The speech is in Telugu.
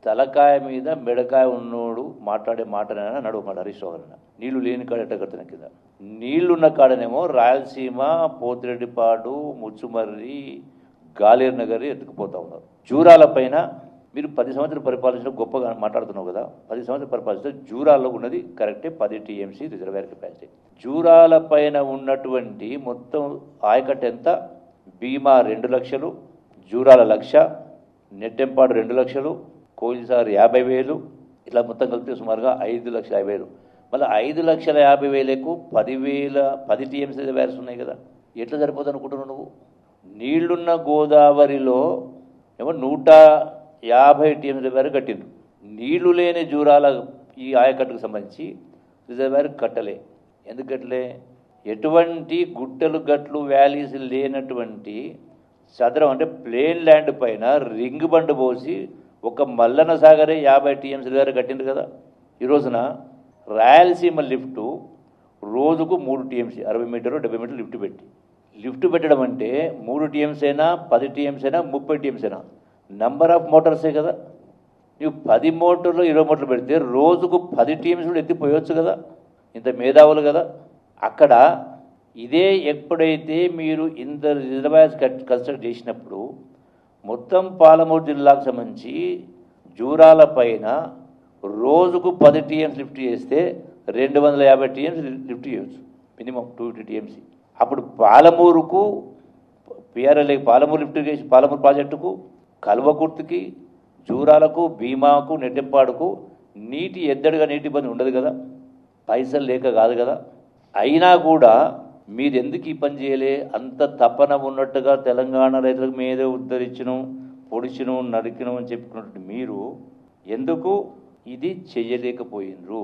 తలకాయ మీద మెడకాయ ఉన్నోడు మాట్లాడే మాటనైనా నడువుమాడు హరీష్ రావు గారు. నీళ్లు లేని కాడ ఎట్ట కడుతున్న కింద, నీళ్లున్న కాడనేమో రాయలసీమ, పోతిరెడ్డిపాడు, ముచ్చుమర్రి, గాలేరు నగరి ఎత్తుకుపోతా ఉన్నారు. జూరాల పైన మీరు 10 సంవత్సరాలు పరిపాలించడం గొప్పగా మాట్లాడుతున్నావు కదా. 10 సంవత్సరాలు పరిపాలించడం జూరాల్లో ఉన్నది కరెక్టే 10 టీఎంసీ రిజర్వేర్ కెపాసిటీ. జూరాల పైన ఉన్నటువంటి మొత్తం ఆయకట్టు ఎంత? భీమా 2 లక్షలు, జూరాల 1,00,000, నెట్టెంపాడు 2 లక్షలు, కోయిల్సార్ 50,000, ఇట్లా మొత్తం కలిపితే సుమారుగా 5,50,000. మళ్ళీ 5,50,000కు 10 టీఎంసీ రిజర్వేర్స్ ఉన్నాయి కదా. ఎట్లా సరిపోతుంది అనుకుంటున్నావు నువ్వు? నీళ్లున్న గోదావరిలో ఏమో 150 టీఎంసీ రిజర్వేర్ కట్టిండ్రు. నీళ్లు లేని జూరాల ఈ ఆయకట్టుకు సంబంధించి రిజర్వేర్ కట్టలే. ఎందుకు కట్టలే? ఎటువంటి గుట్టలు గట్లు వ్యాలీస్ లేనటువంటి చదరం అంటే ప్లేన్ ల్యాండ్ పైన రింగ్ బండ్ పోసి ఒక మల్లన సాగరే 50 టీఎంసీ రిజర్వేర్ కట్టిండ్రు కదా. ఈ రోజున రాయలసీమ లిఫ్టు రోజుకు 3 టీఎంసీ 60 మీటరు 70 మీటర్లు లిఫ్ట్ పెట్టడం అంటే 3 టీఎంసీ అయినా 10 టీఎంసీ అయినా 30 టీఎంసీ అయినా నంబర్ ఆఫ్ మోటార్సే కదా. నువ్వు 10 మోటార్లు 20 మోటార్లు పెడితే రోజుకు 10 టీఎంసీ కూడా ఎత్తిపోయవచ్చు కదా. ఇంత మేధావులు కదా. అక్కడ ఇదే ఎప్పుడైతే మీరు ఇంత రిజర్వాయర్స్ కన్స్ట్రక్ట్ చేసినప్పుడు మొత్తం పాలమూరు జిల్లాకు సంబంధించి జూరాల పైన రోజుకు 10 టీఎంసీ లిఫ్ట్ చేస్తే 250 టీఎంసీ లిఫ్ట్ చేయవచ్చు, మినిమం 250 టీఎంసీ. అప్పుడు పాలమూరుకు పిఆర్ఎల్ఏ పాలమూరు లిఫ్ట్ చేసి పాలమూరు ప్రాజెక్టుకు, కల్వకుర్తికి, జూరాలకు, భీమాకు, నెట్టెంపాడుకు నీటి ఎద్దడిగా నీటి ఇబ్బంది ఉండదు కదా. పైసలు లేక కాదు కదా. అయినా కూడా మీరు ఎందుకు ఈ పని చేయలే? అంత తపన ఉన్నట్టుగా తెలంగాణ రైతుల మీదే ఉద్ధరించను, పొడిచిను, నరికిను అని చెప్పుకున్నట్టు మీరు ఎందుకు ఇది చెయ్యలేకపోయినరు?